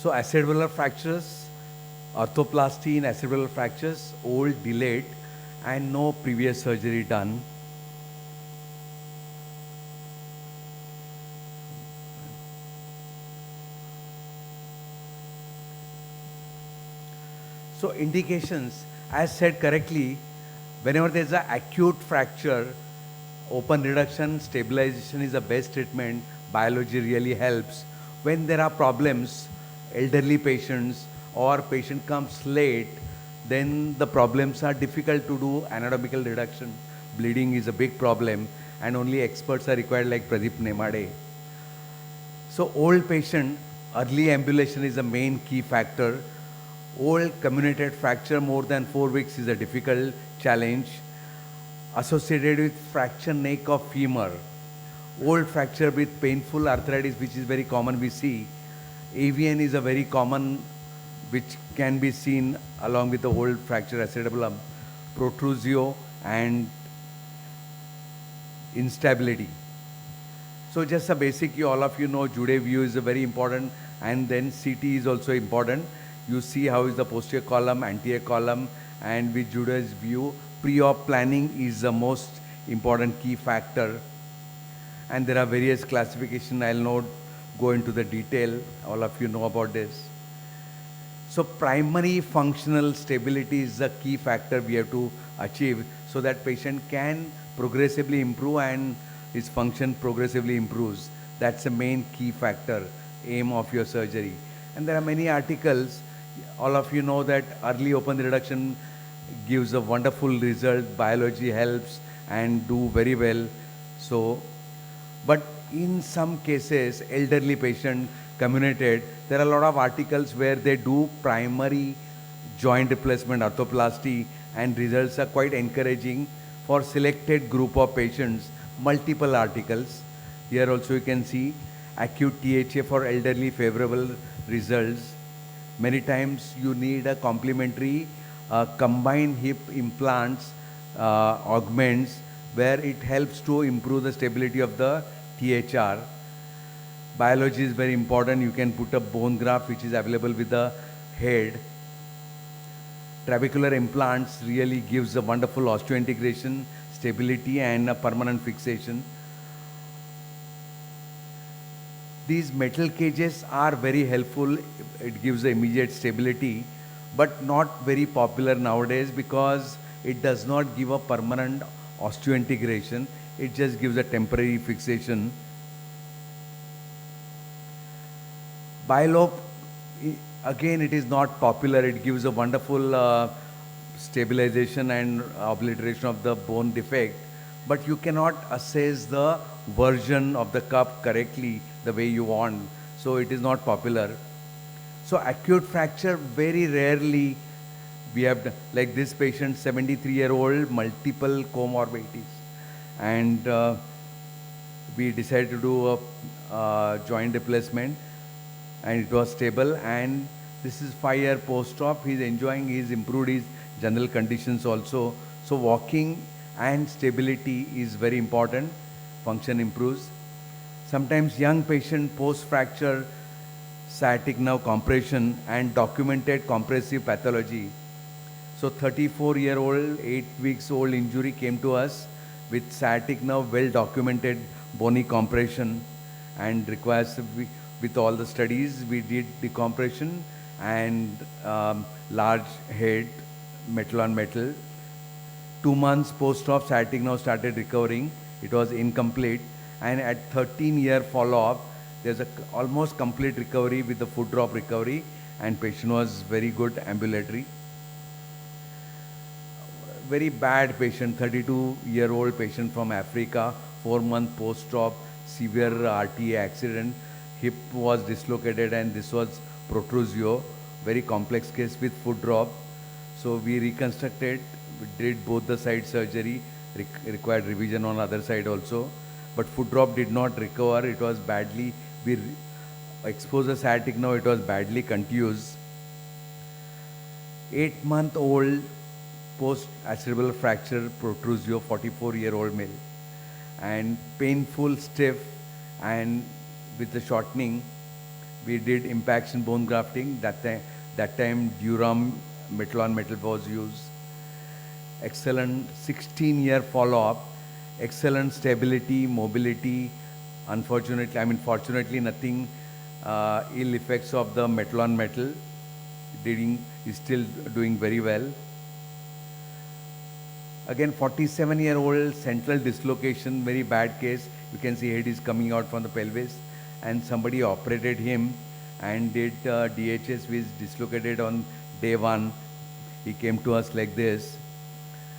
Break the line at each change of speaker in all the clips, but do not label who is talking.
So acetabular fractures, arthroplasty in acetabular fractures, old, delayed, and no previous surgery done. So indications, as said correctly, whenever there is an acute fracture, open reduction, stabilization is the best treatment. Biology really helps. When there are problems, elderly patients or patient comes late, then the problems are difficult to do anatomical reduction. Bleeding is a big problem and only experts are required like Pradeep Nemade. So old patient, early ambulation is the main key factor. Old comminuted fracture more than 4 weeks is a difficult challenge associated with fracture neck of femur. Old fracture with painful arthritis, which is very common we see. AVN is a very common which can be seen along with the old fracture acetabulum, protrusio and instability. So just a basic, all of you know Jude view is a very important, and then CT is also important. You see how is the posterior column, anterior column, and with Jude's view, pre-op planning is the most important key factor. And there are various classification. I'll not go into the detail. All of you know about this. So primary functional stability is the key factor we have to achieve so that patient can progressively improve and his function progressively improves. That's the main key factor, aim of your surgery. And there are many articles. All of you know that early open reduction gives a wonderful result, biology helps and do very well. So, but in some cases, elderly patient, comminuted, there are a lot of articles where they do primary joint replacement, arthroplasty, and results are quite encouraging for selected group of patients, multiple articles. Here also you can see acute THA for elderly favorable results. Many times you need a complementary combined hip implants, augments, where it helps to improve the stability of the THR. Biology is very important. You can put a bone graft which is available with the head. Trabecular implants really gives a wonderful osseointegration, stability and a permanent fixation. These metal cages are very helpful. It gives immediate stability, but not very popular nowadays because it does not give a permanent osseointegration. It just gives a temporary fixation. Bilobe, again, it is not popular. It gives a wonderful stabilization and obliteration of the bone defect, but you cannot assess the version of the cup correctly the way you want. So it is not popular. So acute fracture, very rarely we have, like this patient, 73-year-old, multiple comorbidities. And we decided to do a joint replacement and it was stable, and this is 5-year post-op. He's enjoying, he's improved his general conditions also. So walking and stability is very important. Function improves. Sometimes young patient post-fracture sciatic nerve compression and documented compressive pathology. So 34-year-old, 8 weeks old injury came to us with sciatic nerve well documented bony compression and requires, with all the studies, we did decompression and large head, metal on metal. 2 months post-op, sciatic nerve started recovering. It was incomplete. And at 13-year follow-up, there's a almost complete recovery with the foot drop recovery, and patient was very good ambulatory. Very bad patient, 32-year-old patient from Africa, 4-month post-op, severe RTA accident. Hip was dislocated and this was protrusio, very complex case with foot drop. So we reconstructed, we did both the side surgery, required revision on other side also. But foot drop did not recover, it was badly, we exposed the sciatic nerve, it was badly contused. 8-month-old post-acerebral fracture protrusio, 44-year-old male. And painful, stiff, and with the shortening, We did impaction bone grafting. That time Duram metal on metal was used. Excellent 16-year follow-up. Excellent stability, mobility. Unfortunately, fortunately, nothing ill effects of the metal on metal. Is still doing very well. Again, 47-year-old central dislocation, very bad case. You can see head is coming out from the pelvis, and somebody operated him and did DHS, which dislocated on day 1. He came to us like this,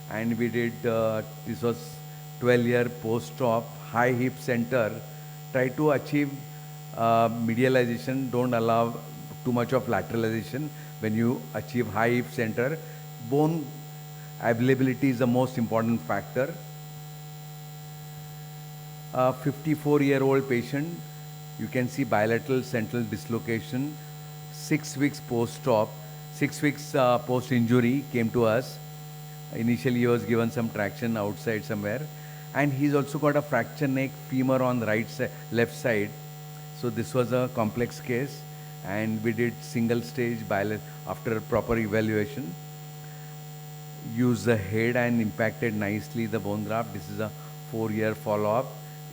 and we did, this was 12-year post-op, high hip center. Try to achieve medialization, don't allow too much of lateralization. When you achieve high hip center, bone availability is the most important factor. 54-year-old patient, you can see bilateral central dislocation, 6 weeks post-op, 6 weeks post-injury came to us. Initially he was given some traction outside somewhere, and he's also got a fracture neck femur on the left side. So this was a complex case, and we did single stage after proper evaluation. Used the head and impacted nicely the bone graft. This is a 4-year follow-up.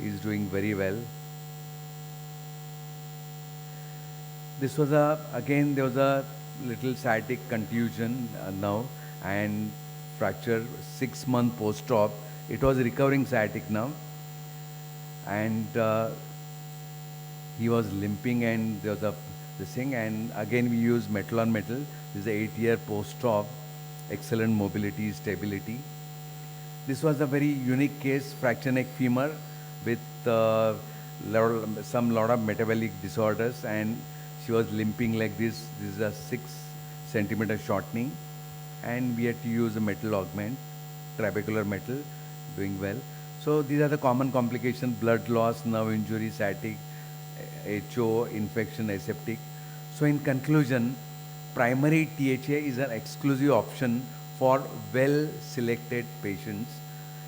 Is doing very well. This was again there was a little sciatic contusion now, and fracture 6-month post-op. It was recovering sciatic now, and he was limping, and there was this thing, and again we used metal on metal. This is an 8-year post-op. Excellent mobility, stability. This was a very unique case, fracture neck femur with some lot of metabolic disorders, and she was limping like this. This is a 6-centimeter shortening, and we had to use a metal augment, trabecular metal, doing well. So these are the common complications: blood loss, nerve injury, sciatic, HO, infection, aseptic. So in conclusion, primary THA is an exclusive option for well-selected patients.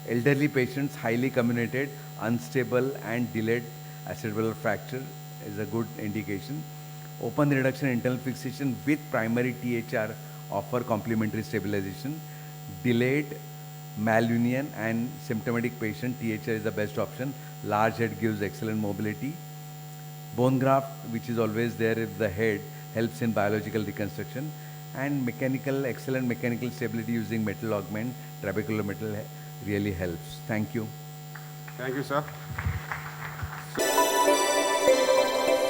Elderly patients, highly comminuted, unstable and delayed acetabular fracture is a good indication. Open reduction internal fixation with primary THR offer complementary stabilization. Delayed malunion and symptomatic patient, THR is the best option. Large head gives excellent mobility. Bone graft, which is always there if the head, helps in biological reconstruction, and excellent mechanical stability using metal augment, trabecular metal really helps. Thank you.
Thank you, sir.